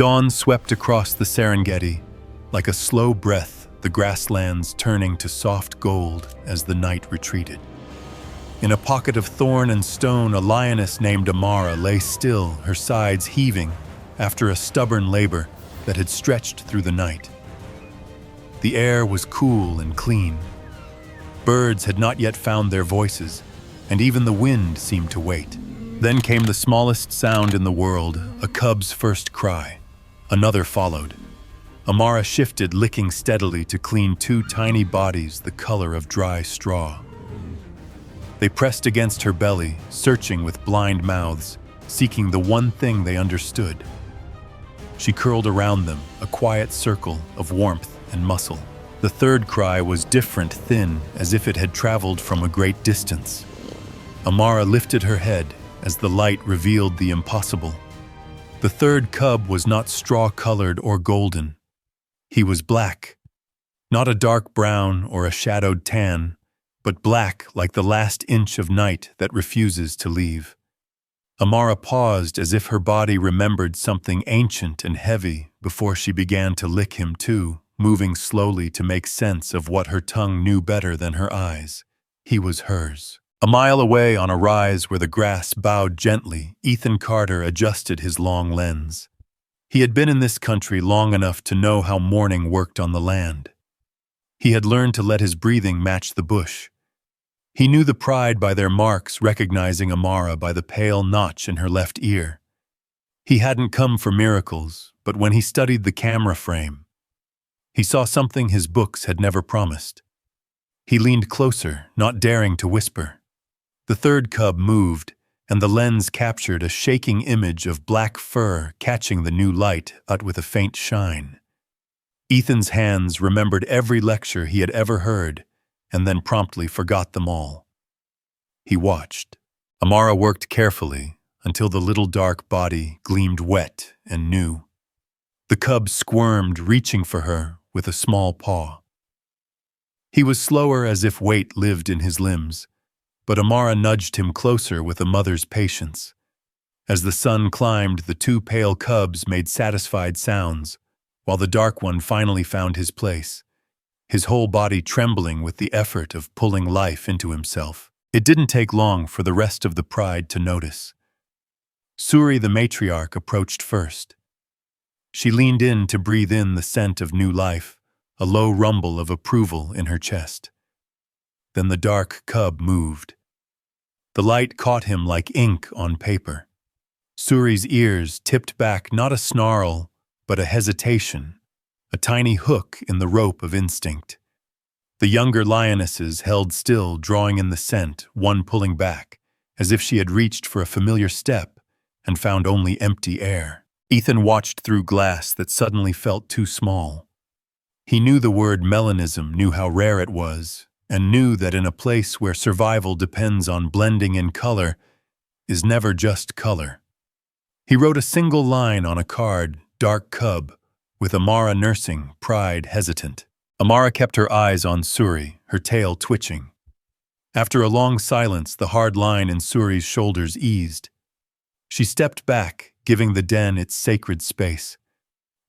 Dawn swept across the Serengeti, like a slow breath, the grasslands turning to soft gold as the night retreated. In a pocket of thorn and stone, a lioness named Amara lay still, her sides heaving after a stubborn labor that had stretched through the night. The air was cool and clean. Birds had not yet found their voices, and even the wind seemed to wait. Then came the smallest sound in the world, a cub's first cry. Another followed. Amara shifted, licking steadily to clean two tiny bodies the color of dry straw. They pressed against her belly, searching with blind mouths, seeking the one thing they understood. She curled around them, a quiet circle of warmth and muscle. The third cry was different, thin, as if it had traveled from a great distance. Amara lifted her head as the light revealed the impossible. The third cub was not straw-colored or golden. He was black, not a dark brown or a shadowed tan, but black like the last inch of night that refuses to leave. Amara paused as if her body remembered something ancient and heavy before she began to lick him too, moving slowly to make sense of what her tongue knew better than her eyes. He was hers. A mile away on a rise where the grass bowed gently, Ethan Carter adjusted his long lens. He had been in this country long enough to know how morning worked on the land. He had learned to let his breathing match the bush. He knew the pride by their marks, recognizing Amara by the pale notch in her left ear. He hadn't come for miracles, but when he studied the camera frame, he saw something his books had never promised. He leaned closer, not daring to whisper. The third cub moved, and the lens captured a shaking image of black fur catching the new light, but with a faint shine. Ethan's hands remembered every lecture he had ever heard, and then promptly forgot them all. He watched. Amara worked carefully until the little dark body gleamed wet and new. The cub squirmed, reaching for her with a small paw. He was slower, as if weight lived in his limbs, but Amara nudged him closer with a mother's patience. As the sun climbed, the two pale cubs made satisfied sounds, while the dark one finally found his place, his whole body trembling with the effort of pulling life into himself. It didn't take long for the rest of the pride to notice. Suri, the matriarch, approached first. She leaned in to breathe in the scent of new life, a low rumble of approval in her chest. Then the dark cub moved. The light caught him like ink on paper. Suri's ears tipped back, not a snarl, but a hesitation, a tiny hook in the rope of instinct. The younger lionesses held still, drawing in the scent, one pulling back, as if she had reached for a familiar step and found only empty air. Ethan watched through glass that suddenly felt too small. He knew the word melanism, knew how rare it was, and knew that in a place where survival depends on blending in color is never just color. He wrote a single line on a card, "Dark Cub," with Amara nursing, pride hesitant. Amara kept her eyes on Suri, her tail twitching. After a long silence, the hard line in Suri's shoulders eased. She stepped back, giving the den its sacred space.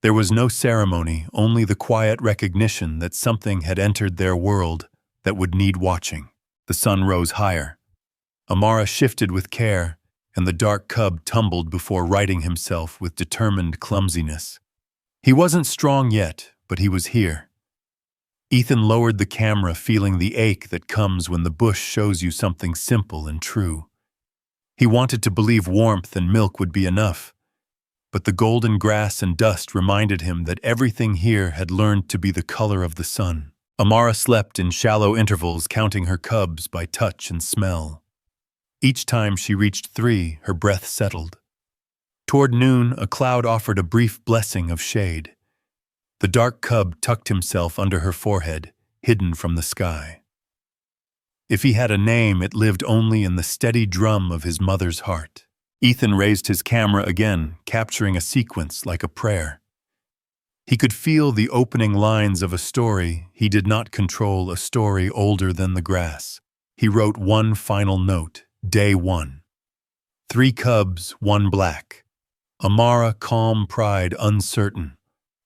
There was no ceremony, only the quiet recognition that something had entered their world that would need watching. The sun rose higher. Amara shifted with care, and the dark cub tumbled before righting himself with determined clumsiness. He wasn't strong yet, but he was here. Ethan lowered the camera, feeling the ache that comes when the bush shows you something simple and true. He wanted to believe warmth and milk would be enough, but the golden grass and dust reminded him that everything here had learned to be the color of the sun. Amara slept in shallow intervals, counting her cubs by touch and smell. Each time she reached 3, her breath settled. Toward noon, a cloud offered a brief blessing of shade. The dark cub tucked himself under her forehead, hidden from the sky. If he had a name, it lived only in the steady drum of his mother's heart. Ethan raised his camera again, capturing a sequence like a prayer. He could feel the opening lines of a story. He did not control a story older than the grass. He wrote one final note, day 1. 3 cubs, 1 black. Amara, calm, pride, uncertain.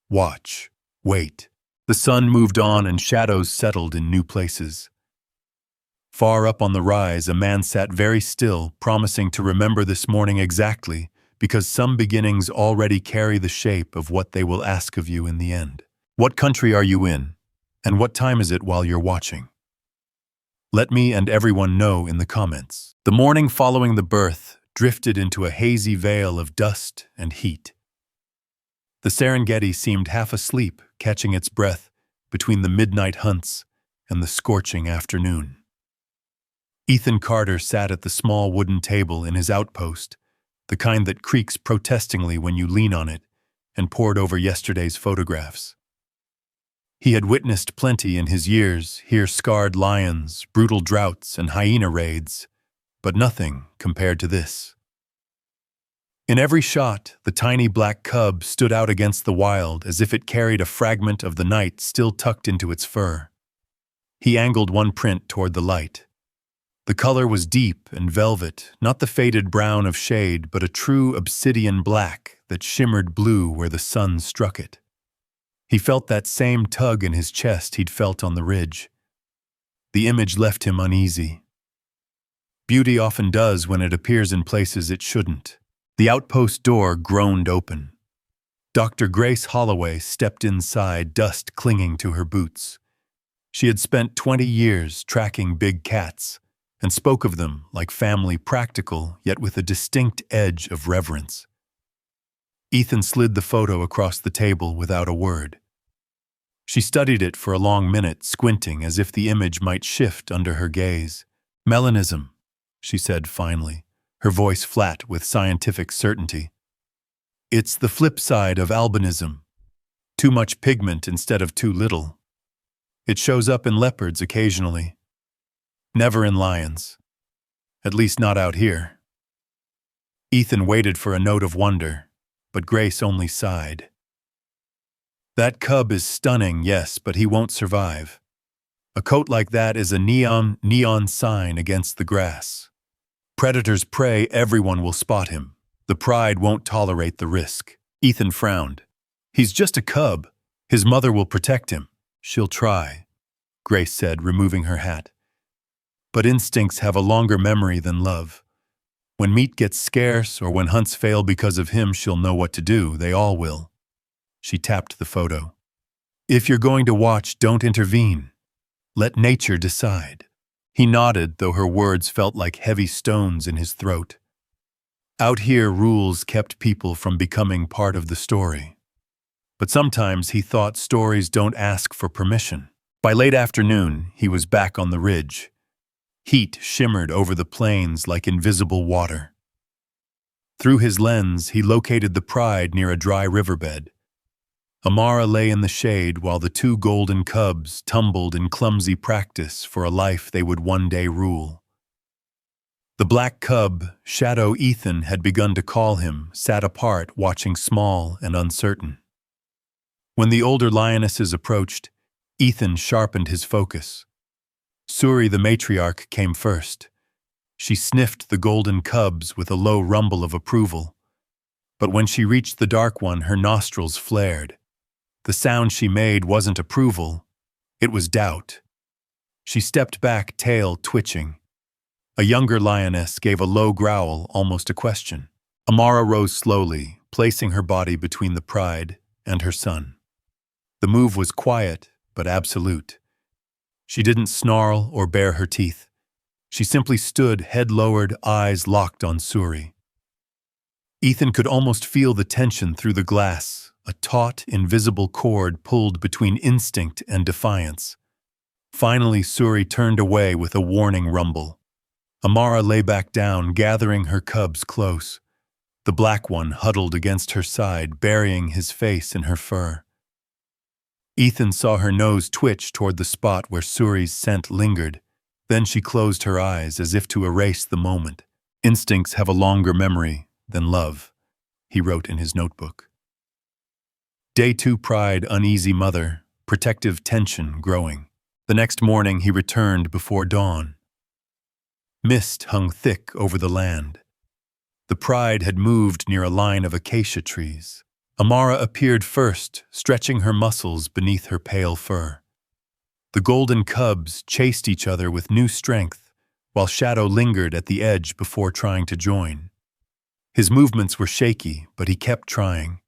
Watch. Wait. The sun moved on and shadows settled in new places. Far up on the rise, a man sat very still, promising to remember this morning exactly, because some beginnings already carry the shape of what they will ask of you in the end. What country are you in? And what time is it while you're watching? Let me and everyone know in the comments. The morning following the birth drifted into a hazy veil of dust and heat. The Serengeti seemed half asleep, catching its breath between the midnight hunts and the scorching afternoon. Ethan Carter sat at the small wooden table in his outpost, the kind that creaks protestingly when you lean on it, and pored over yesterday's photographs. He had witnessed plenty in his years, here scarred lions, brutal droughts, and hyena raids, but nothing compared to this. In every shot, the tiny black cub stood out against the wild as if it carried a fragment of the night still tucked into its fur. He angled one print toward the light. The color was deep and velvet, not the faded brown of shade, but a true obsidian black that shimmered blue where the sun struck it. He felt that same tug in his chest he'd felt on the ridge. The image left him uneasy. Beauty often does when it appears in places it shouldn't. The outpost door groaned open. Dr. Grace Holloway stepped inside, dust clinging to her boots. She had spent 20 years tracking big cats, and spoke of them like family practical, yet with a distinct edge of reverence. Ethan slid the photo across the table without a word. She studied it for a long minute, squinting as if the image might shift under her gaze. "Melanism," she said finally, her voice flat with scientific certainty. "It's the flip side of albinism. Too much pigment instead of too little. It shows up in leopards occasionally. Never in lions. At least not out here." Ethan waited for a note of wonder, but Grace only sighed. "That cub is stunning, yes, but he won't survive. A coat like that is a neon sign against the grass. Predators prey, everyone will spot him. The pride won't tolerate the risk." Ethan frowned. "He's just a cub. His mother will protect him." "She'll try," Grace said, removing her hat. "But instincts have a longer memory than love. When meat gets scarce or when hunts fail because of him, she'll know what to do. They all will." She tapped the photo. "If you're going to watch, don't intervene. Let nature decide." He nodded, though her words felt like heavy stones in his throat. Out here, rules kept people from becoming part of the story. But sometimes he thought stories don't ask for permission. By late afternoon, he was back on the ridge. Heat shimmered over the plains like invisible water. Through his lens, he located the pride near a dry riverbed. Amara lay in the shade while the two golden cubs tumbled in clumsy practice for a life they would one day rule. The black cub, Shadow Ethan had begun to call him, sat apart watching, small and uncertain. When the older lionesses approached, Ethan sharpened his focus. Suri, the matriarch, came first. She sniffed the golden cubs with a low rumble of approval. But when she reached the dark one, her nostrils flared. The sound she made wasn't approval, it was doubt. She stepped back, tail twitching. A younger lioness gave a low growl, almost a question. Amara rose slowly, placing her body between the pride and her son. The move was quiet, but absolute. She didn't snarl or bare her teeth. She simply stood, head lowered, eyes locked on Suri. Ethan could almost feel the tension through the glass, a taut, invisible cord pulled between instinct and defiance. Finally, Suri turned away with a warning rumble. Amara lay back down, gathering her cubs close. The black one huddled against her side, burying his face in her fur. Ethan saw her nose twitch toward the spot where Suri's scent lingered. Then she closed her eyes as if to erase the moment. "Instincts have a longer memory than love," he wrote in his notebook. Day 2, pride, uneasy mother, protective tension growing. The next morning he returned before dawn. Mist hung thick over the land. The pride had moved near a line of acacia trees. Amara appeared first, stretching her muscles beneath her pale fur. The golden cubs chased each other with new strength, while Shadow lingered at the edge before trying to join. His movements were shaky, but he kept trying.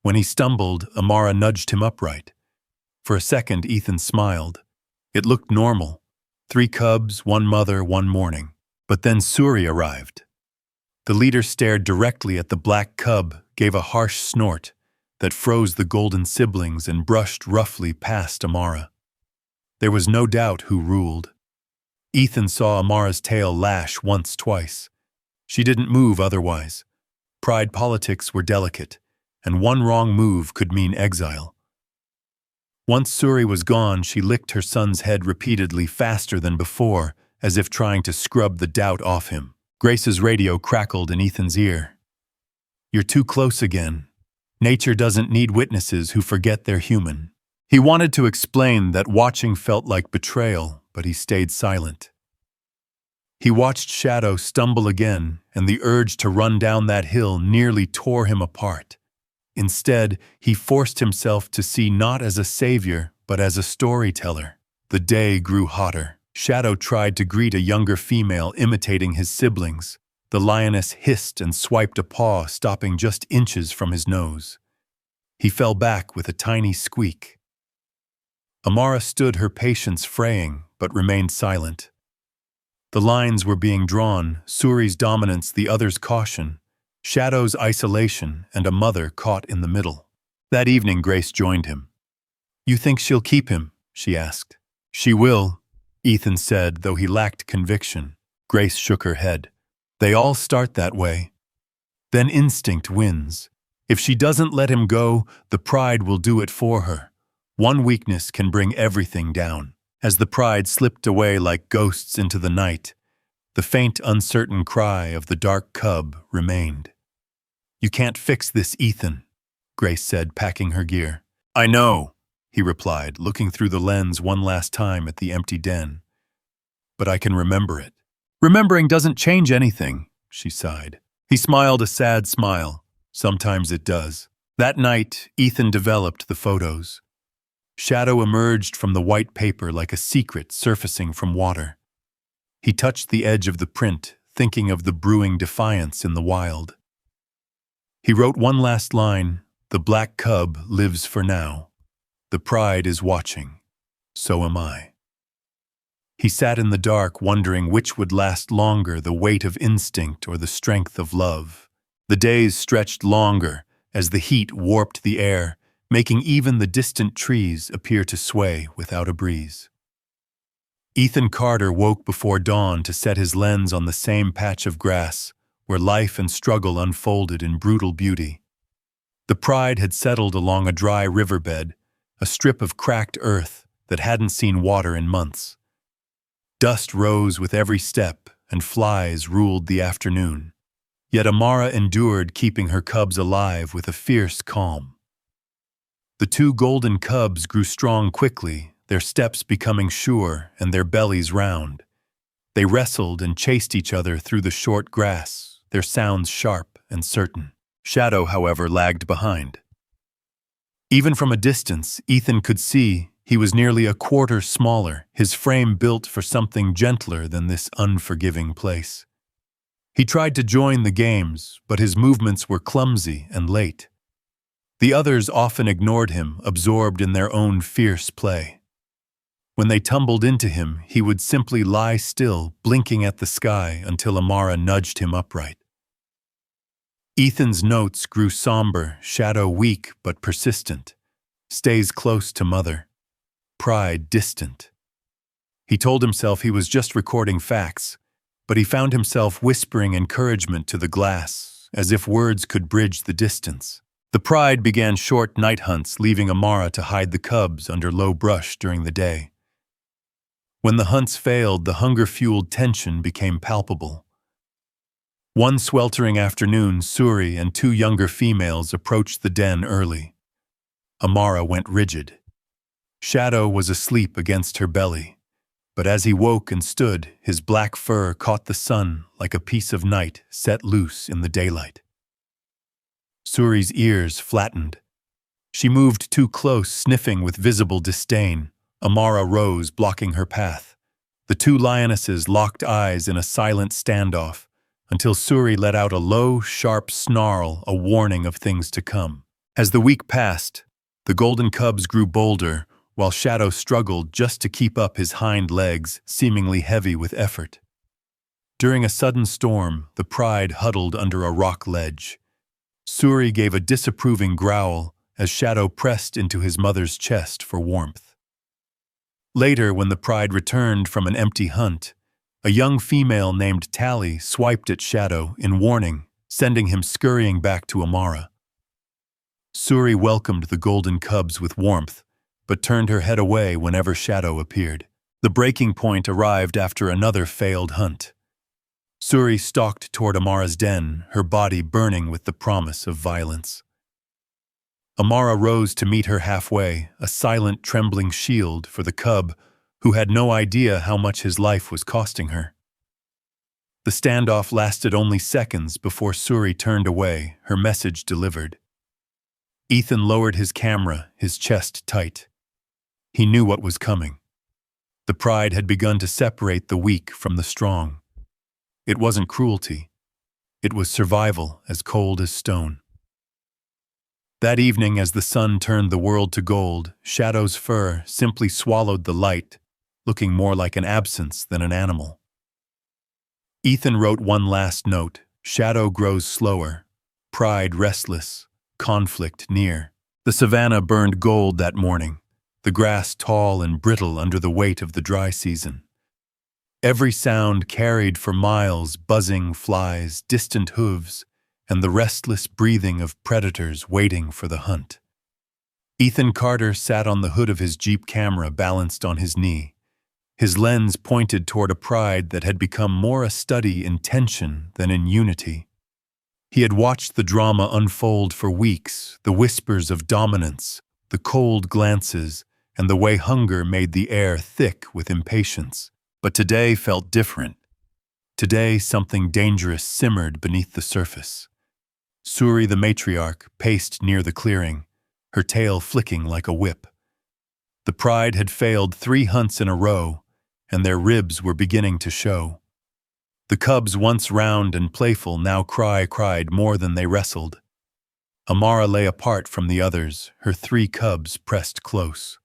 When he stumbled, Amara nudged him upright. For a second, Ethan smiled. It looked normal. 3 cubs, 1 mother, 1 morning. But then Suri arrived. The leader stared directly at the black cub, gave a harsh snort that froze the golden siblings and brushed roughly past Amara. There was no doubt who ruled. Ethan saw Amara's tail lash once, twice. She didn't move otherwise. Pride politics were delicate, and one wrong move could mean exile. Once Suri was gone, she licked her son's head repeatedly, faster than before, as if trying to scrub the doubt off him. Grace's radio crackled in Ethan's ear. "You're too close again. Nature doesn't need witnesses who forget they're human." He wanted to explain that watching felt like betrayal, but he stayed silent. He watched Shadow stumble again, and the urge to run down that hill nearly tore him apart. Instead, he forced himself to see not as a savior, but as a storyteller. The day grew hotter. Shadow tried to greet a younger female, imitating his siblings. The lioness hissed and swiped a paw, stopping just inches from his nose. He fell back with a tiny squeak. Amara stood, her patience fraying, but remained silent. The lines were being drawn, Suri's dominance, the other's caution, Shadow's isolation, and a mother caught in the middle. That evening, Grace joined him. "You think she'll keep him?" she asked. "She will," Ethan said, though he lacked conviction. Grace shook her head. "They all start that way. Then instinct wins. If she doesn't let him go, the pride will do it for her. One weakness can bring everything down." As the pride slipped away like ghosts into the night, the faint, uncertain cry of the dark cub remained. "You can't fix this, Ethan," Grace said, packing her gear. "I know," he replied, looking through the lens one last time at the empty den. "But I can remember it." "Remembering doesn't change anything," she sighed. He smiled a sad smile. "Sometimes it does." That night, Ethan developed the photos. Shadow emerged from the white paper like a secret surfacing from water. He touched the edge of the print, thinking of the brewing defiance in the wild. He wrote one last line: "The black cub lives for now. The pride is watching. So am I." He sat in the dark, wondering which would last longer, the weight of instinct or the strength of love. The days stretched longer as the heat warped the air, making even the distant trees appear to sway without a breeze. Ethan Carter woke before dawn to set his lens on the same patch of grass where life and struggle unfolded in brutal beauty. The pride had settled along a dry riverbed, a strip of cracked earth that hadn't seen water in months. Dust rose with every step, and flies ruled the afternoon. Yet Amara endured, keeping her cubs alive with a fierce calm. The 2 golden cubs grew strong quickly, their steps becoming sure and their bellies round. They wrestled and chased each other through the short grass, their sounds sharp and certain. Shadow, however, lagged behind. Even from a distance, Ethan could see he was nearly a quarter smaller, his frame built for something gentler than this unforgiving place. He tried to join the games, but his movements were clumsy and late. The others often ignored him, absorbed in their own fierce play. When they tumbled into him, he would simply lie still, blinking at the sky until Amara nudged him upright. Ethan's notes grew somber, Shadow weak but persistent. Stays close to mother. Pride distant. He told himself he was just recording facts, but he found himself whispering encouragement to the glass, as if words could bridge the distance. The pride began short night hunts, leaving Amara to hide the cubs under low brush during the day. When the hunts failed, the hunger-fueled tension became palpable. One sweltering afternoon, Suri and 2 younger females approached the den early. Amara went rigid. Shadow was asleep against her belly. But as he woke and stood, his black fur caught the sun like a piece of night set loose in the daylight. Suri's ears flattened. She moved too close, sniffing with visible disdain. Amara rose, blocking her path. The two lionesses locked eyes in a silent standoff until Suri let out a low, sharp snarl, a warning of things to come. As the week passed, the golden cubs grew bolder, while Shadow struggled just to keep up his hind legs, seemingly heavy with effort. During a sudden storm, the pride huddled under a rock ledge. Suri gave a disapproving growl as Shadow pressed into his mother's chest for warmth. Later, when the pride returned from an empty hunt, a young female named Tally swiped at Shadow in warning, sending him scurrying back to Amara. Suri welcomed the golden cubs with warmth, but turned her head away whenever Shadow appeared. The breaking point arrived after another failed hunt. Suri stalked toward Amara's den, her body burning with the promise of violence. Amara rose to meet her halfway, a silent, trembling shield for the cub who had no idea how much his life was costing her. The standoff lasted only seconds before Suri turned away, her message delivered. Ethan lowered his camera, his chest tight. He knew what was coming. The pride had begun to separate the weak from the strong. It wasn't cruelty. It was survival as cold as stone. That evening, as the sun turned the world to gold, Shadow's fur simply swallowed the light, looking more like an absence than an animal. Ethan wrote one last note: Shadow grows slower, pride restless, conflict near. The savannah burned gold that morning, the grass tall and brittle under the weight of the dry season. Every sound carried for miles buzzing flies, distant hooves, and the restless breathing of predators waiting for the hunt. Ethan Carter sat on the hood of his Jeep camera balanced on his knee, his lens pointed toward a pride that had become more a study in tension than in unity. He had watched the drama unfold for weeks, the whispers of dominance, the cold glances, and the way hunger made the air thick with impatience. But today felt different. Today something dangerous simmered beneath the surface. Suri the matriarch paced near the clearing, her tail flicking like a whip. The pride had failed 3 hunts in a row, and their ribs were beginning to show. The cubs, once round and playful, now cried more than they wrestled. Amara lay apart from the others, her 3 cubs pressed close.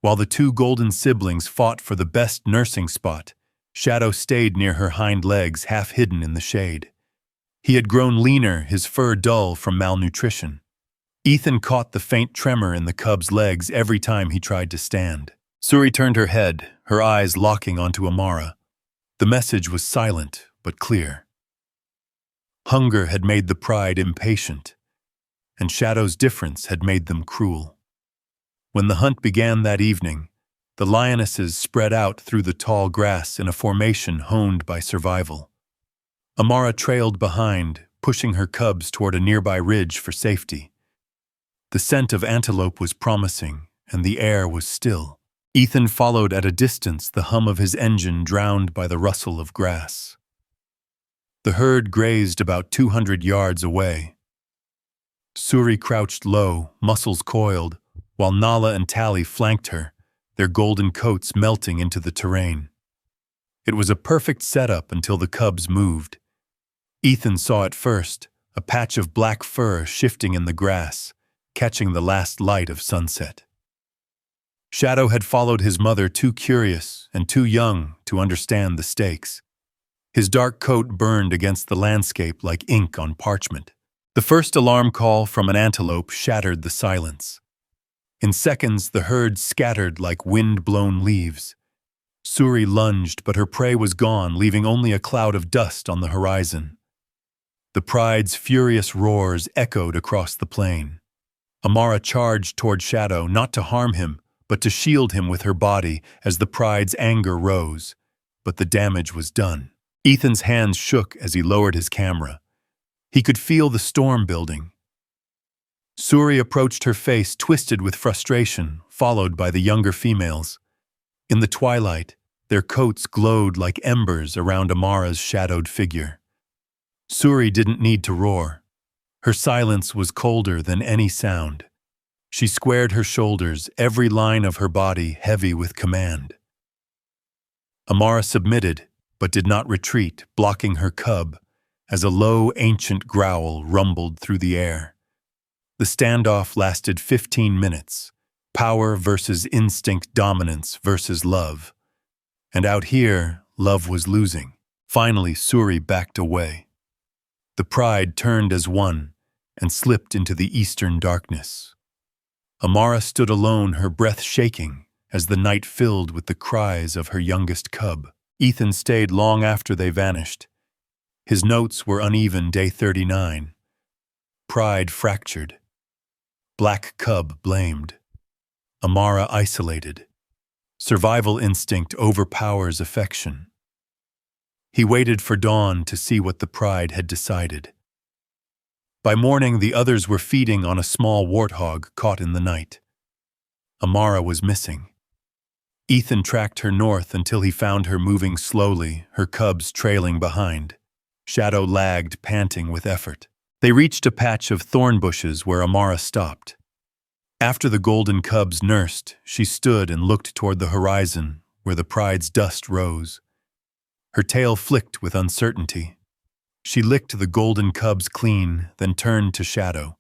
While the 2 golden siblings fought for the best nursing spot, Shadow stayed near her hind legs, half hidden in the shade. He had grown leaner, his fur dull from malnutrition. Ethan caught the faint tremor in the cub's legs every time he tried to stand. Suri turned her head, her eyes locking onto Amara. The message was silent but clear. Hunger had made the pride impatient, and Shadow's difference had made them cruel. When the hunt began that evening, the lionesses spread out through the tall grass in a formation honed by survival. Amara trailed behind, pushing her cubs toward a nearby ridge for safety. The scent of antelope was promising, and the air was still. Ethan followed at a distance, the hum of his engine drowned by the rustle of grass. The herd grazed about 200 yards away. Suri crouched low, muscles coiled, while Nala and Tally flanked her, their golden coats melting into the terrain. It was a perfect setup until the cubs moved. Ethan saw it first, a patch of black fur shifting in the grass, catching the last light of sunset. Shadow had followed his mother, too curious and too young to understand the stakes. His dark coat burned against the landscape like ink on parchment. The first alarm call from an antelope shattered the silence. In seconds, the herd scattered like wind-blown leaves. Suri lunged, but her prey was gone, leaving only a cloud of dust on the horizon. The pride's furious roars echoed across the plain. Amara charged toward Shadow, not to harm him, but to shield him with her body as the pride's anger rose. But the damage was done. Ethan's hands shook as he lowered his camera. He could feel the storm building. Suri approached, her face twisted with frustration, followed by the younger females. In the twilight, Their coats glowed like embers around Amara's shadowed figure. Suri didn't need to roar. Her silence was colder than any sound. She squared her shoulders, every line of her body heavy with command. Amara submitted, but did not retreat, blocking her cub, as a low, ancient growl rumbled through the air. The standoff lasted 15 minutes, power versus instinct, dominance versus love. And out here, love was losing. Finally, Suri backed away. The pride turned as one and slipped into the eastern darkness. Amara stood alone, her breath shaking, as the night filled with the cries of her youngest cub. Ethan stayed long after they vanished. His notes were uneven. Day 39. Pride fractured. Black cub blamed. Amara isolated. Survival instinct overpowers affection. He waited for dawn to see what the pride had decided. By morning, the others were feeding on a small warthog caught in the night. Amara was missing. Ethan tracked her north until he found her moving slowly, her cubs trailing behind. Shadow lagged, panting with effort. They reached a patch of thorn bushes where Amara stopped. After the golden cubs nursed, she stood and looked toward the horizon, where the pride's dust rose. Her tail flicked with uncertainty. She licked the golden cubs clean, then turned to Shadow.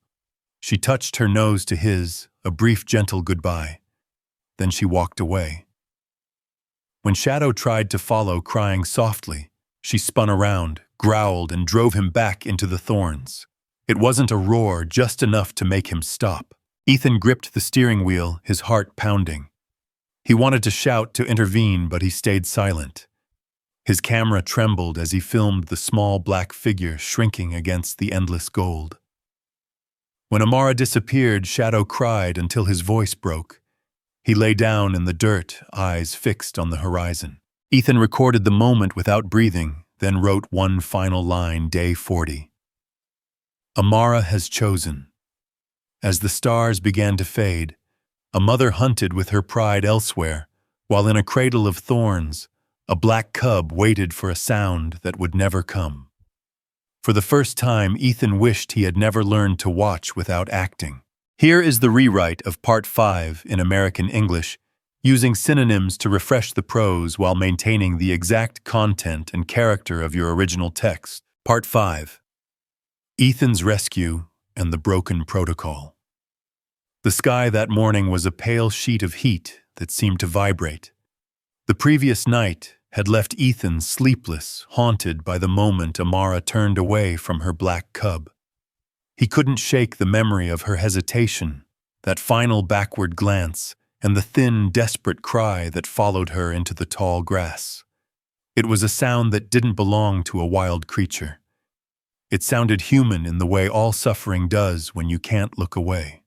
She touched her nose to his, a brief gentle goodbye. Then she walked away. When Shadow tried to follow, crying softly, she spun around, growled, and drove him back into the thorns. It wasn't a roar, just enough to make him stop. Ethan gripped the steering wheel, his heart pounding. He wanted to shout, to intervene, but he stayed silent. His camera trembled as he filmed the small black figure shrinking against the endless gold. When Amara disappeared, Shadow cried until his voice broke. He lay down in the dirt, eyes fixed on the horizon. Ethan recorded the moment without breathing, then wrote one final line. Day 40. Amara has chosen. As the stars began to fade, a mother hunted with her pride elsewhere, while in a cradle of thorns, a black cub waited for a sound that would never come. For the first time, Ethan wished he had never learned to watch without acting. Here is the rewrite of Part 5 in American English, using synonyms to refresh the prose while maintaining the exact content and character of your original text. Part 5. Ethan's Rescue and the Broken Protocol. The sky that morning was a pale sheet of heat that seemed to vibrate. The previous night had left Ethan sleepless, haunted by the moment Amara turned away from her black cub. He couldn't shake the memory of her hesitation, that final backward glance, and the thin, desperate cry that followed her into the tall grass. It was a sound that didn't belong to a wild creature. It sounded human in the way all suffering does when you can't look away.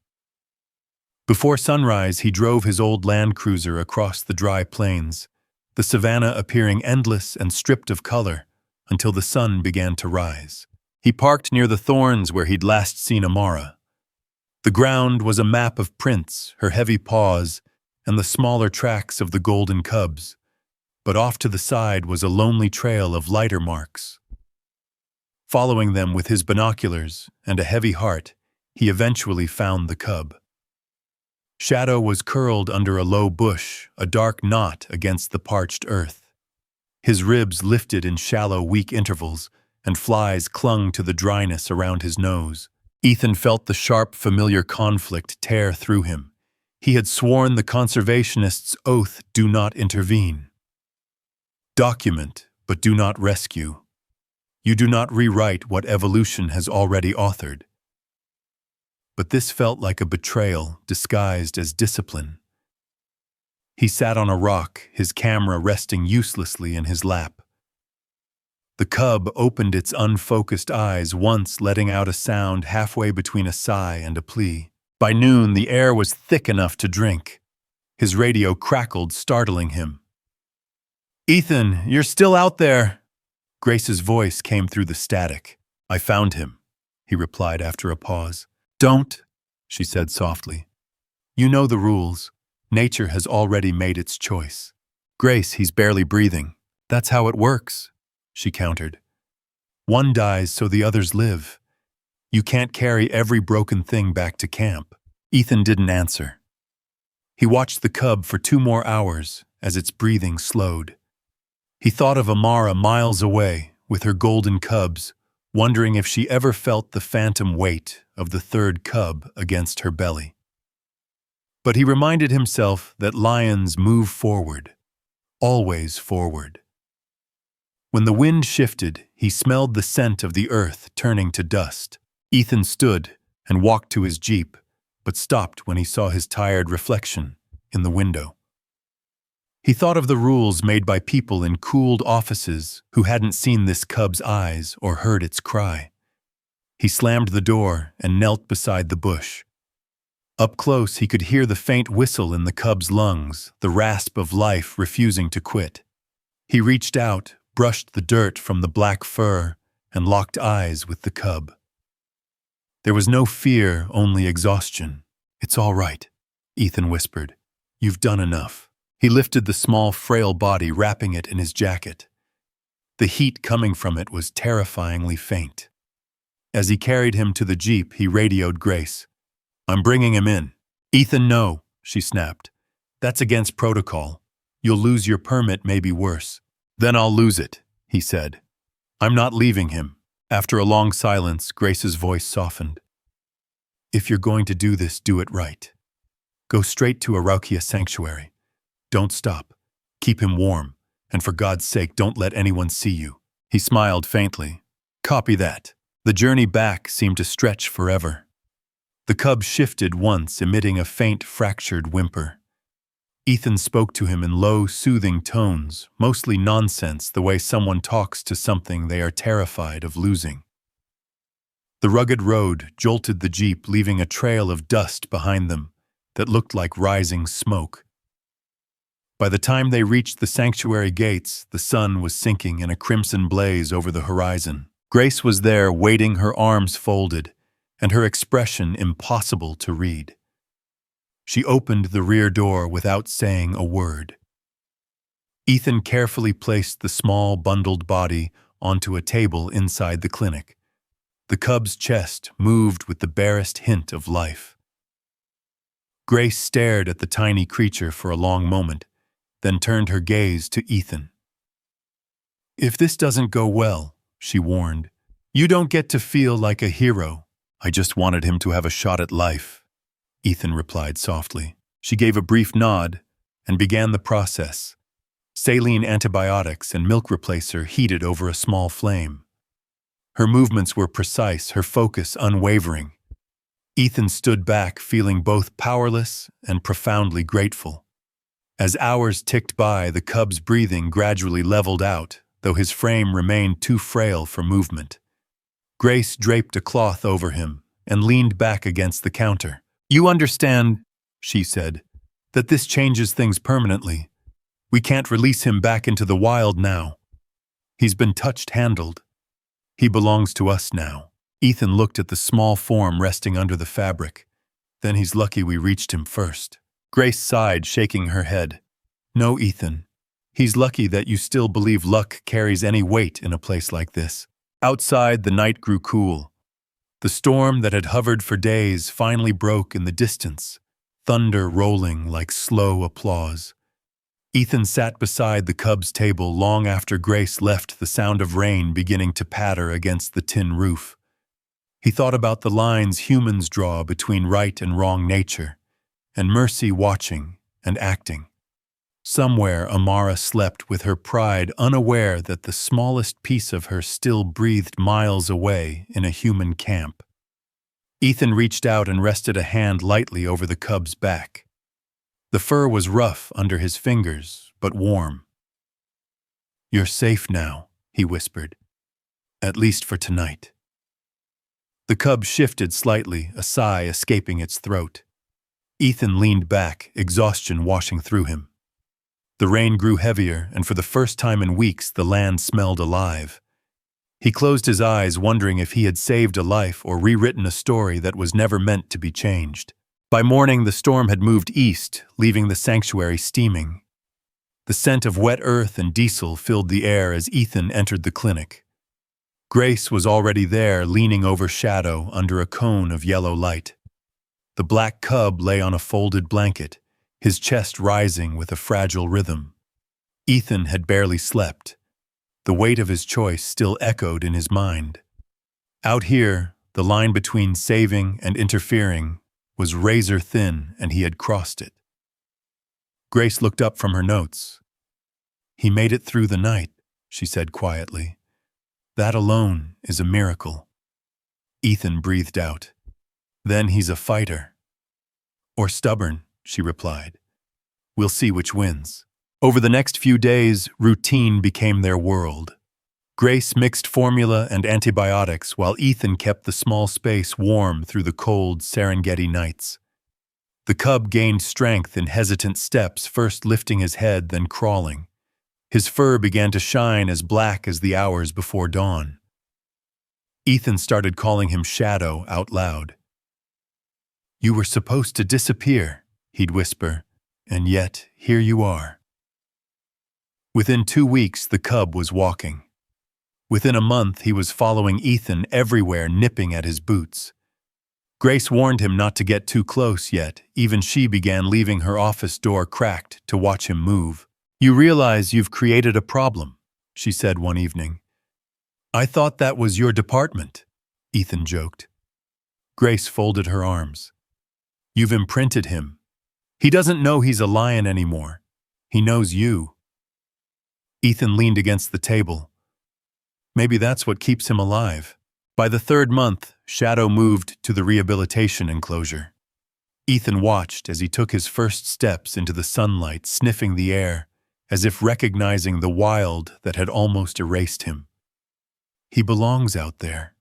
Before sunrise, he drove his old Land Cruiser across the dry plains, the savanna appearing endless and stripped of color until the sun began to rise. He parked near the thorns where he'd last seen Amara. The ground was a map of prints, her heavy paws, and the smaller tracks of the golden cubs, but off to the side was a lonely trail of lighter marks. Following them with his binoculars and a heavy heart, he eventually found the cub. Shadow was curled under a low bush, a dark knot against the parched earth. His ribs lifted in shallow, weak intervals, and flies clung to the dryness around his nose. Ethan felt the sharp, familiar conflict tear through him. He had sworn the conservationist's oath, do not intervene. Document, but do not rescue. You do not rewrite what evolution has already authored. But this felt like a betrayal disguised as discipline. He sat on a rock, his camera resting uselessly in his lap. The cub opened its unfocused eyes once, letting out a sound halfway between a sigh and a plea. By noon, the air was thick enough to drink. His radio crackled, startling him. "Ethan, you're still out there!" Grace's voice came through the static. "I found him," he replied after a pause. "Don't," she said softly. "You know the rules. Nature has already made its choice." Grace, he's barely breathing. That's how it works, she countered. One dies so the others live. You can't carry every broken thing back to camp. Ethan didn't answer. He watched the cub for 2 more hours as its breathing slowed. He thought of Amara miles away with her golden cubs, wondering if she ever felt the phantom weight of the 3rd cub against her belly. But he reminded himself that lions move forward, always forward. When the wind shifted, he smelled the scent of the earth turning to dust. Ethan stood and walked to his jeep, but stopped when he saw his tired reflection in the window. He thought of the rules made by people in cooled offices who hadn't seen this cub's eyes or heard its cry. He slammed the door and knelt beside the bush. Up close, he could hear the faint whistle in the cub's lungs, the rasp of life refusing to quit. He reached out, brushed the dirt from the black fur, and locked eyes with the cub. There was no fear, only exhaustion. "It's all right," Ethan whispered. "You've done enough." He lifted the small, frail body, wrapping it in his jacket. The heat coming from it was terrifyingly faint. As he carried him to the jeep, he radioed Grace. "I'm bringing him in." "Ethan, no," she snapped. "That's against protocol. You'll lose your permit, maybe worse." "Then I'll lose it," he said. "I'm not leaving him." After a long silence, Grace's voice softened. "If you're going to do this, do it right. Go straight to Araucaria Sanctuary. Don't stop. Keep him warm, and for God's sake, don't let anyone see you." He smiled faintly. "Copy that." The journey back seemed to stretch forever. The cub shifted once, emitting a faint, fractured whimper. Ethan spoke to him in low, soothing tones, mostly nonsense, the way someone talks to something they are terrified of losing. The rugged road jolted the jeep, leaving a trail of dust behind them that looked like rising smoke. By the time they reached the sanctuary gates, the sun was sinking in a crimson blaze over the horizon. Grace was there, waiting, her arms folded, and her expression impossible to read. She opened the rear door without saying a word. Ethan carefully placed the small, bundled body onto a table inside the clinic. The cub's chest moved with the barest hint of life. Grace stared at the tiny creature for a long moment, then turned her gaze to Ethan. "If this doesn't go well," she warned, "you don't get to feel like a hero." "I just wanted him to have a shot at life," Ethan replied softly. She gave a brief nod and began the process. Saline antibiotics and milk replacer heated over a small flame. Her movements were precise, her focus unwavering. Ethan stood back, feeling both powerless and profoundly grateful. As hours ticked by, the cub's breathing gradually leveled out, though his frame remained too frail for movement. Grace draped a cloth over him and leaned back against the counter. "You understand," she said, "that this changes things permanently. We can't release him back into the wild now. He's been handled. He belongs to us now." Ethan looked at the small form resting under the fabric. "Then he's lucky we reached him first." Grace sighed, shaking her head. "No, Ethan. He's lucky that you still believe luck carries any weight in a place like this." Outside, the night grew cool. The storm that had hovered for days finally broke in the distance, thunder rolling like slow applause. Ethan sat beside the cub's table long after Grace left, the sound of rain beginning to patter against the tin roof. He thought about the lines humans draw between right and wrong nature, and mercy watching and acting. Somewhere Amara slept with her pride, unaware that the smallest piece of her still breathed miles away in a human camp. Ethan reached out and rested a hand lightly over the cub's back. The fur was rough under his fingers, but warm. "You're safe now," he whispered. "At least for tonight." The cub shifted slightly, a sigh escaping its throat. Ethan leaned back, exhaustion washing through him. The rain grew heavier, and for the first time in weeks, the land smelled alive. He closed his eyes, wondering if he had saved a life or rewritten a story that was never meant to be changed. By morning, the storm had moved east, leaving the sanctuary steaming. The scent of wet earth and diesel filled the air as Ethan entered the clinic. Grace was already there, leaning over Shadow under a cone of yellow light. The black cub lay on a folded blanket, his chest rising with a fragile rhythm. Ethan had barely slept. The weight of his choice still echoed in his mind. Out here, the line between saving and interfering was razor thin, and he had crossed it. Grace looked up from her notes. "He made it through the night," she said quietly. "That alone is a miracle." Ethan breathed out. "Then he's a fighter." "Or stubborn," she replied. "We'll see which wins." Over the next few days, routine became their world. Grace mixed formula and antibiotics while Ethan kept the small space warm through the cold Serengeti nights. The cub gained strength in hesitant steps, first lifting his head, then crawling. His fur began to shine as black as the hours before dawn. Ethan started calling him Shadow out loud. "You were supposed to disappear," he'd whisper, "and yet here you are." Within 2 weeks, the cub was walking. Within a month, he was following Ethan everywhere, nipping at his boots. Grace warned him not to get too close yet. Even she began leaving her office door cracked to watch him move. "You realize you've created a problem," she said one evening. "I thought that was your department," Ethan joked. Grace folded her arms. "You've imprinted him. He doesn't know he's a lion anymore. He knows you." Ethan leaned against the table. Maybe that's what keeps him alive. By the 3rd month, Shadow moved to the rehabilitation enclosure. Ethan watched as he took his first steps into the sunlight, sniffing the air, as if recognizing the wild that had almost erased him. "He belongs out there,"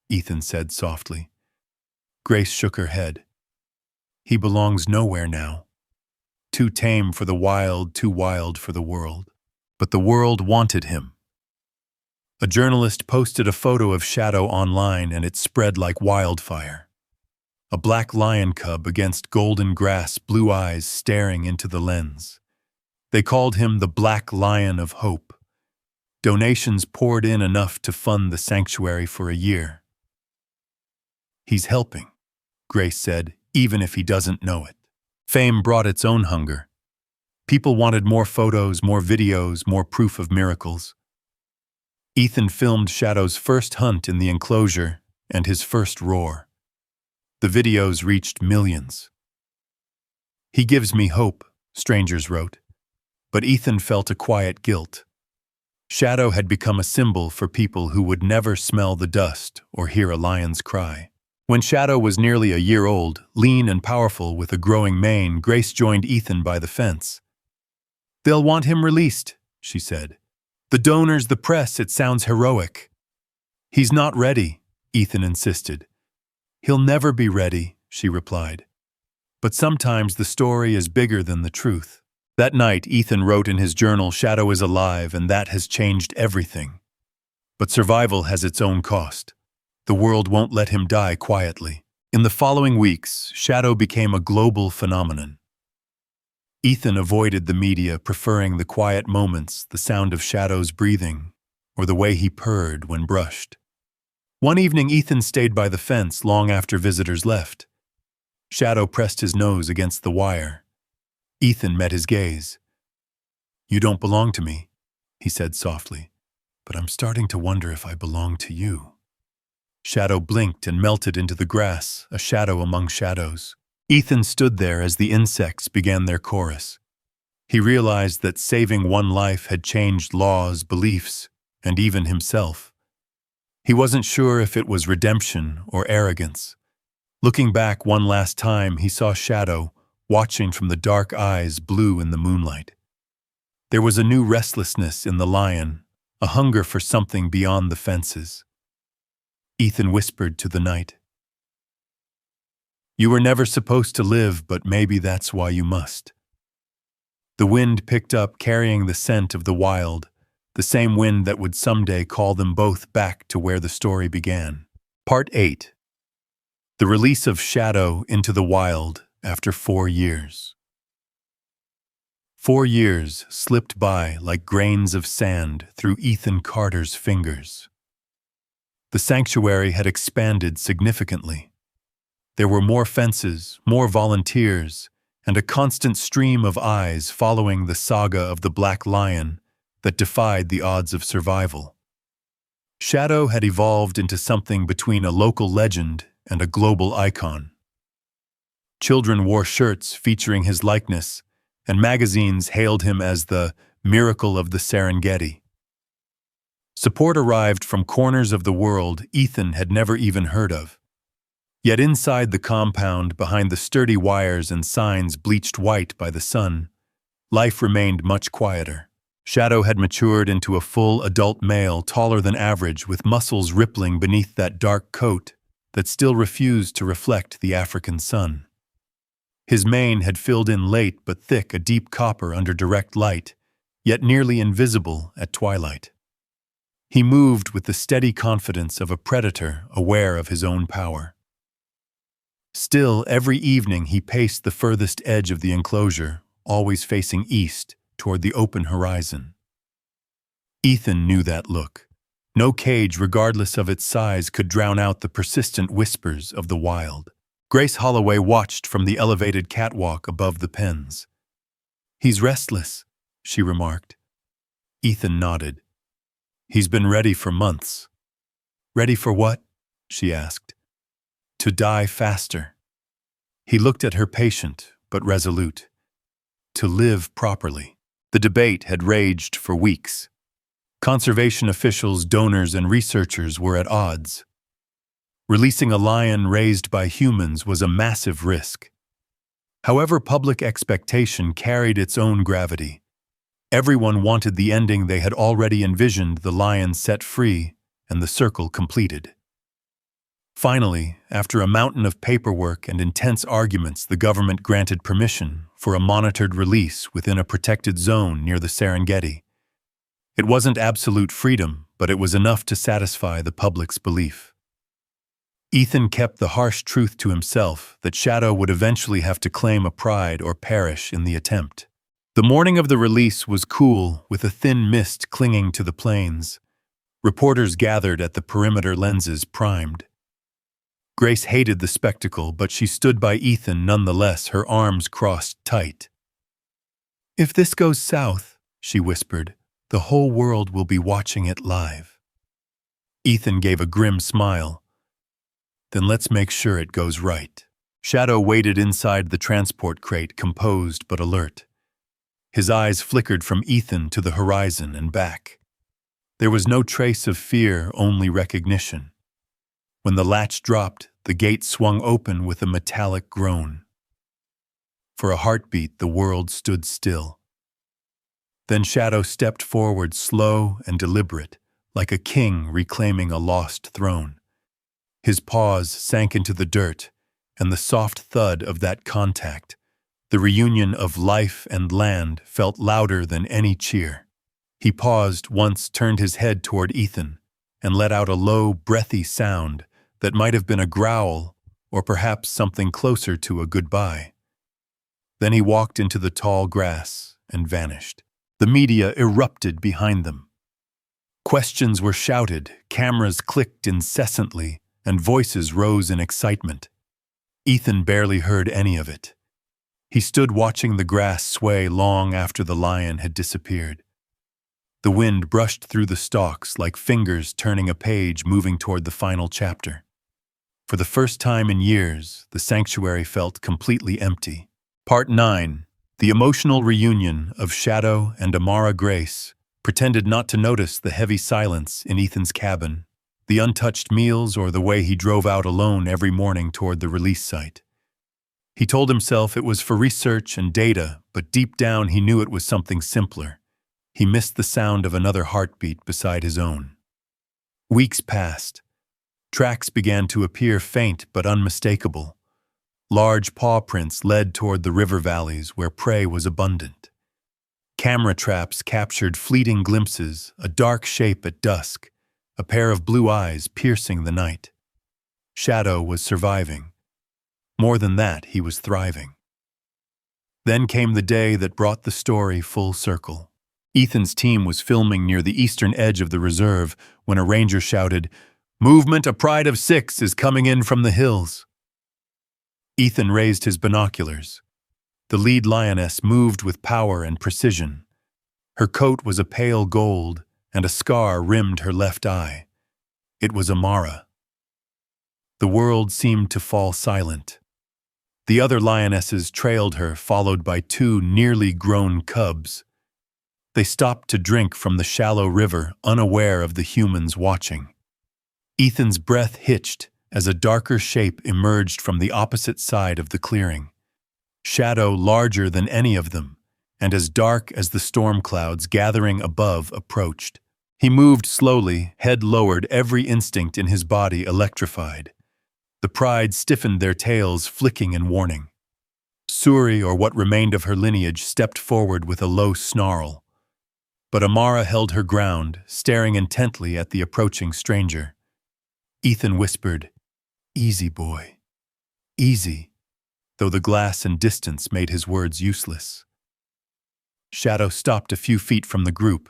Ethan said softly. Grace shook her head. "He belongs nowhere now. Too tame for the wild, too wild for the world." But the world wanted him. A journalist posted a photo of Shadow online, and it spread like wildfire. A black lion cub against golden grass, blue eyes staring into the lens. They called him the Black Lion of Hope. Donations poured in enough to fund the sanctuary for a year. "He's helping," Grace said, "even if he doesn't know it." Fame brought its own hunger. People wanted more photos, more videos, more proof of miracles. Ethan filmed Shadow's first hunt in the enclosure and his first roar. The videos reached millions. "He gives me hope," strangers wrote. But Ethan felt a quiet guilt. Shadow had become a symbol for people who would never smell the dust or hear a lion's cry. When Shadow was nearly a year old, lean and powerful with a growing mane, Grace joined Ethan by the fence. "They'll want him released," she said. "The donors, the press, it sounds heroic." "He's not ready," Ethan insisted. "He'll never be ready," she replied. But sometimes the story is bigger than the truth. That night, Ethan wrote in his journal, "Shadow is alive, and that has changed everything." But survival has its own cost. The world won't let him die quietly. In the following weeks, Shadow became a global phenomenon. Ethan avoided the media, preferring the quiet moments, the sound of Shadow's breathing, or the way he purred when brushed. One evening, Ethan stayed by the fence long after visitors left. Shadow pressed his nose against the wire. Ethan met his gaze. "You don't belong to me," he said softly, "but I'm starting to wonder if I belong to you." Shadow blinked and melted into the grass, a shadow among shadows. Ethan stood there as the insects began their chorus. He realized that saving one life had changed laws, beliefs, and even himself. He wasn't sure if it was redemption or arrogance. Looking back one last time, he saw Shadow, watching from the dark eyes blue in the moonlight. There was a new restlessness in the lion, a hunger for something beyond the fences. Ethan whispered to the night, "You were never supposed to live, but maybe that's why you must." The wind picked up, carrying the scent of the wild, the same wind that would someday call them both back to where the story began. Part 8. The release of Shadow into the wild after 4 years. 4 years slipped by like grains of sand through Ethan Carter's fingers. The sanctuary had expanded significantly. There were more fences, more volunteers, and a constant stream of eyes following the saga of the Black Lion that defied the odds of survival. Shadow had evolved into something between a local legend and a global icon. Children wore shirts featuring his likeness, and magazines hailed him as the miracle of the Serengeti. Support arrived from corners of the world Ethan had never even heard of. Yet inside the compound, behind the sturdy wires and signs bleached white by the sun, life remained much quieter. Shadow had matured into a full adult male, taller than average, with muscles rippling beneath that dark coat that still refused to reflect the African sun. His mane had filled in late but thick, a deep copper under direct light, yet nearly invisible at twilight. He moved with the steady confidence of a predator aware of his own power. Still, every evening he paced the furthest edge of the enclosure, always facing east, toward the open horizon. Ethan knew that look. No cage, regardless of its size, could drown out the persistent whispers of the wild. Grace Holloway watched from the elevated catwalk above the pens. "He's restless," she remarked. Ethan nodded. "He's been ready for months." "Ready for what?" she asked. "To die faster." He looked at her, patient but resolute. To live properly. The debate had raged for weeks. Conservation officials, donors, and researchers were at odds. Releasing a lion raised by humans was a massive risk. However, public expectation carried its own gravity. Everyone wanted the ending they had already envisioned: the lion set free and the circle completed. Finally, after a mountain of paperwork and intense arguments, the government granted permission for a monitored release within a protected zone near the Serengeti. It wasn't absolute freedom, but it was enough to satisfy the public's belief. Ethan kept the harsh truth to himself that Shadow would eventually have to claim a pride or perish in the attempt. The morning of the release was cool, with a thin mist clinging to the plains. Reporters gathered at the perimeter, lenses primed. Grace hated the spectacle, but she stood by Ethan nonetheless, her arms crossed tight. "If this goes south," she whispered, "the whole world will be watching it live." Ethan gave a grim smile. "Then let's make sure it goes right." Shadow waited inside the transport crate, composed but alert. His eyes flickered from Ethan to the horizon and back. There was no trace of fear, only recognition. When the latch dropped, the gate swung open with a metallic groan. For a heartbeat, the world stood still. Then Shadow stepped forward, slow and deliberate, like a king reclaiming a lost throne. His paws sank into the dirt, and the soft thud of that contact, the reunion of life and land, felt louder than any cheer. He paused once, turned his head toward Ethan, and let out a low, breathy sound that might have been a growl or perhaps something closer to a goodbye. Then he walked into the tall grass and vanished. The media erupted behind them. Questions were shouted, cameras clicked incessantly, and voices rose in excitement. Ethan barely heard any of it. He stood watching the grass sway long after the lion had disappeared. The wind brushed through the stalks like fingers turning a page, moving toward the final chapter. For the first time in years, the sanctuary felt completely empty. Part 9. The emotional reunion of Shadow and Amara. Grace pretended not to notice the heavy silence in Ethan's cabin, the untouched meals, or the way he drove out alone every morning toward the release site. He told himself it was for research and data, but deep down he knew it was something simpler. He missed the sound of another heartbeat beside his own. Weeks passed. Tracks began to appear, faint but unmistakable. Large paw prints led toward the river valleys where prey was abundant. Camera traps captured fleeting glimpses, a dark shape at dusk, a pair of blue eyes piercing the night. Shadow was surviving. More than that, he was thriving. Then came the day that brought the story full circle. Ethan's team was filming near the eastern edge of the reserve when a ranger shouted, "Movement, a pride of 6 is coming in from the hills." Ethan raised his binoculars. The lead lioness moved with power and precision. Her coat was a pale gold, and a scar rimmed her left eye. It was Amara. The world seemed to fall silent. The other lionesses trailed her, followed by 2 nearly grown cubs. They stopped to drink from the shallow river, unaware of the humans watching. Ethan's breath hitched as a darker shape emerged from the opposite side of the clearing. Shadow larger than any of them, and as dark as the storm clouds gathering above approached. He moved slowly, head lowered, every instinct in his body electrified. The pride stiffened their tails, flicking in warning. Suri, or what remained of her lineage, stepped forward with a low snarl. But Amara held her ground, staring intently at the approaching stranger. Ethan whispered, "Easy, boy. Easy," though the glass and distance made his words useless. Shadow stopped a few feet from the group.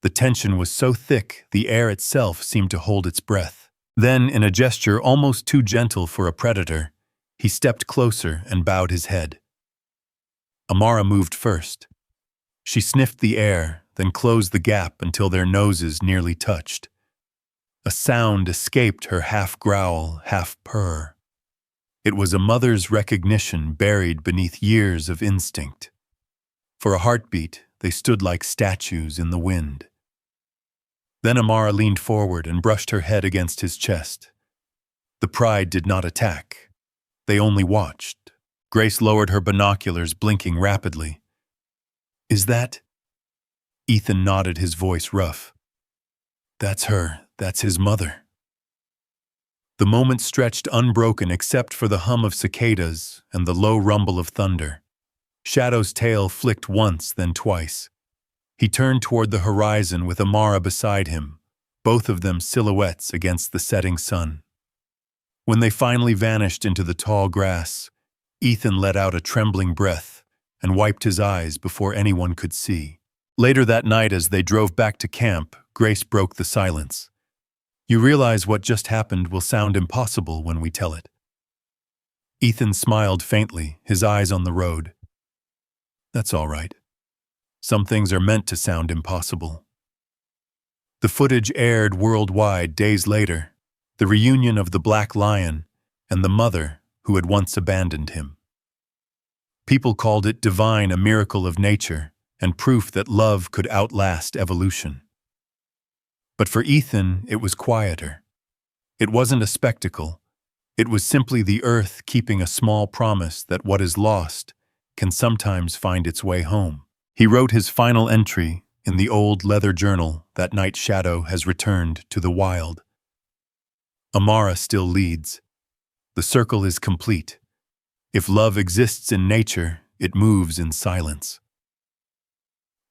The tension was so thick, the air itself seemed to hold its breath. Then, in a gesture almost too gentle for a predator, he stepped closer and bowed his head. Amara moved first. She sniffed the air, then closed the gap until their noses nearly touched. A sound escaped her, half growl, half purr. It was a mother's recognition buried beneath years of instinct. For a heartbeat, they stood like statues in the wind. Then Amara leaned forward and brushed her head against his chest. The pride did not attack. They only watched. Grace lowered her binoculars, blinking rapidly. "Is that?" Ethan nodded, his voice rough. "That's her. That's his mother." The moment stretched unbroken except for the hum of cicadas and the low rumble of thunder. Shadow's tail flicked once, then twice. He turned toward the horizon with Amara beside him, both of them silhouettes against the setting sun. When they finally vanished into the tall grass, Ethan let out a trembling breath and wiped his eyes before anyone could see. Later that night, as they drove back to camp, Grace broke the silence. "You realize what just happened will sound impossible when we tell it." Ethan smiled faintly, his eyes on the road. "That's all right. Some things are meant to sound impossible." The footage aired worldwide days later, the reunion of the Black Lion and the mother who had once abandoned him. People called it divine, a miracle of nature, and proof that love could outlast evolution. But for Ethan, it was quieter. It wasn't a spectacle. It was simply the earth keeping a small promise that what is lost can sometimes find its way home. He wrote his final entry in the old leather journal that night. Shadow has returned to the wild. Amara still leads. The circle is complete. If love exists in nature, it moves in silence.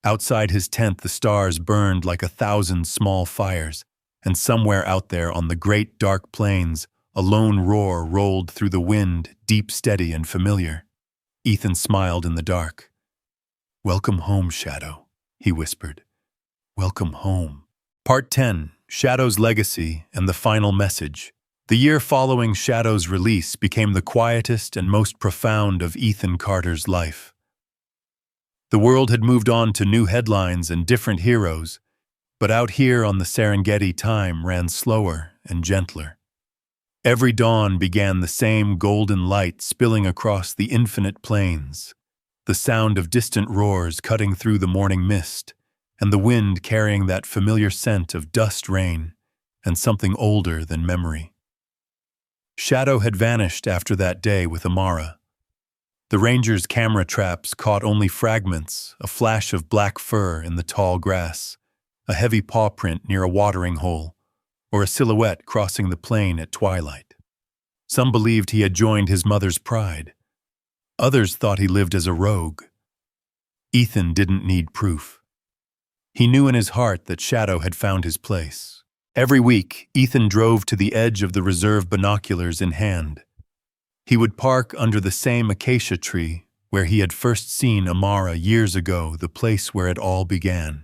Outside his tent, the stars burned like 1,000 small fires, and somewhere out there on the great dark plains, a lone roar rolled through the wind, deep, steady, and familiar. Ethan smiled in the dark. "Welcome home, Shadow," he whispered. "Welcome home." Part 10, Shadow's Legacy and the Final Message. The year following Shadow's release became the quietest and most profound of Ethan Carter's life. The world had moved on to new headlines and different heroes, but out here on the Serengeti, time ran slower and gentler. Every dawn began the same golden light spilling across the infinite plains, the sound of distant roars cutting through the morning mist, and the wind carrying that familiar scent of dust, rain, and something older than memory. Shadow had vanished after that day with Amara. The ranger's camera traps caught only fragments, a flash of black fur in the tall grass, a heavy paw print near a watering hole, or a silhouette crossing the plain at twilight. Some believed he had joined his mother's pride. Others thought he lived as a rogue. Ethan didn't need proof. He knew in his heart that Shadow had found his place. Every week, Ethan drove to the edge of the reserve, binoculars in hand. He would park under the same acacia tree where he had first seen Amara years ago, the place where it all began.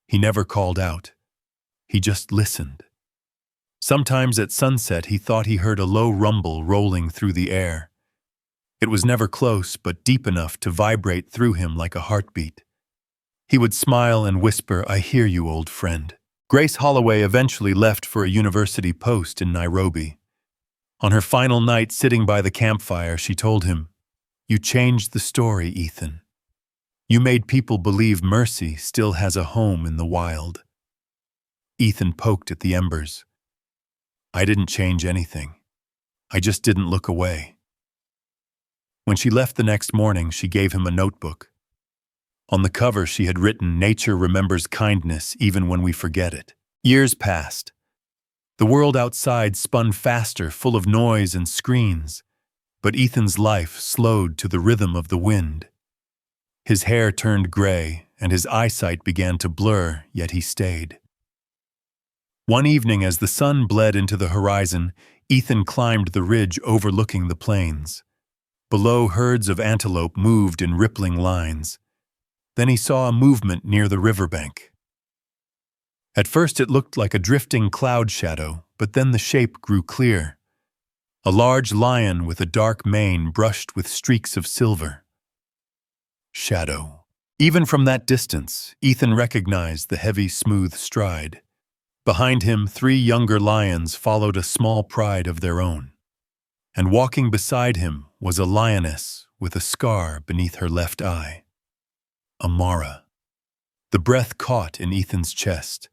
He never called out. He just listened. Sometimes at sunset he thought he heard a low rumble rolling through the air. It was never close, but deep enough to vibrate through him like a heartbeat. He would smile and whisper, "I hear you, old friend." Grace Holloway eventually left for a university post in Nairobi. On her final night sitting by the campfire, she told him, "You changed the story, Ethan. You made people believe mercy still has a home in the wild." Ethan poked at the embers. "I didn't change anything. I just didn't look away." When she left the next morning, she gave him a notebook. On the cover, she had written, "Nature remembers kindness even when we forget it." Years passed. The world outside spun faster, full of noise and screens, but Ethan's life slowed to the rhythm of the wind. His hair turned gray, and his eyesight began to blur, yet he stayed. One evening, as the sun bled into the horizon, Ethan climbed the ridge overlooking the plains. Below, herds of antelope moved in rippling lines. Then he saw a movement near the riverbank. At first it looked like a drifting cloud shadow, but then the shape grew clear. A large lion with a dark mane brushed with streaks of silver. Shadow. Even from that distance, Ethan recognized the heavy, smooth stride. Behind him, 3 younger lions followed a small pride of their own. And walking beside him was a lioness with a scar beneath her left eye. Amara. The breath caught in Ethan's chest.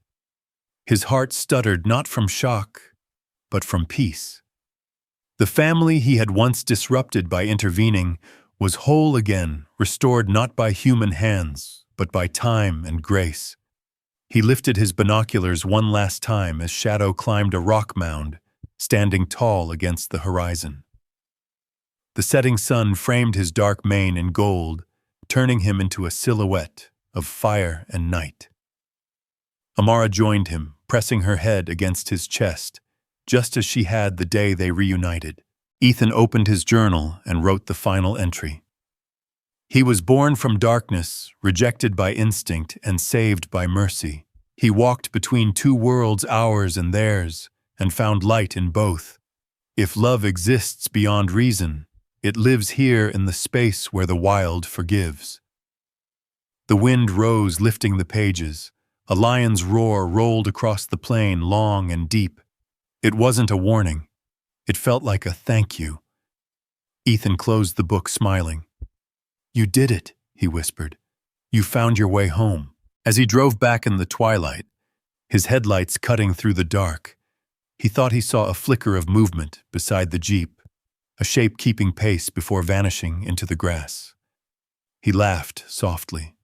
His heart stuttered not from shock, but from peace. The family he had once disrupted by intervening was whole again, restored not by human hands, but by time and grace. He lifted his binoculars one last time as Shadow climbed a rock mound, standing tall against the horizon. The setting sun framed his dark mane in gold, turning him into a silhouette of fire and night. Amara joined him, pressing her head against his chest, just as she had the day they reunited. Ethan opened his journal and wrote the final entry. He was born from darkness, rejected by instinct, and saved by mercy. He walked between 2 worlds, ours and theirs, and found light in both. If love exists beyond reason, it lives here in the space where the wild forgives. The wind rose, lifting the pages. A lion's roar rolled across the plain, long and deep. It wasn't a warning. It felt like a thank you. Ethan closed the book, smiling. "You did it," he whispered. "You found your way home." As he drove back in the twilight, his headlights cutting through the dark, he thought he saw a flicker of movement beside the Jeep, a shape keeping pace before vanishing into the grass. He laughed softly.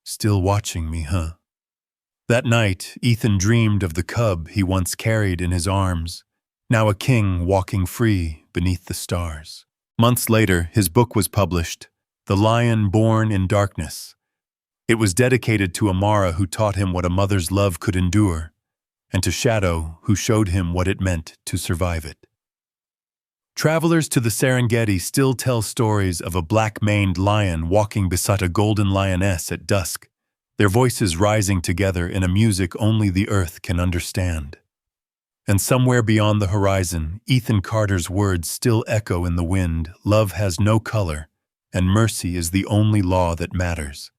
"Still watching me, huh?" That night, Ethan dreamed of the cub he once carried in his arms, now a king walking free beneath the stars. Months later, his book was published, The Lion Born in Darkness. It was dedicated to Amara, who taught him what a mother's love could endure, and to Shadow, who showed him what it meant to survive it. Travelers to the Serengeti still tell stories of a black-maned lion walking beside a golden lioness at dusk, their voices rising together in a music only the earth can understand. And somewhere beyond the horizon, Ethan Carter's words still echo in the wind: "Love has no color, and mercy is the only law that matters."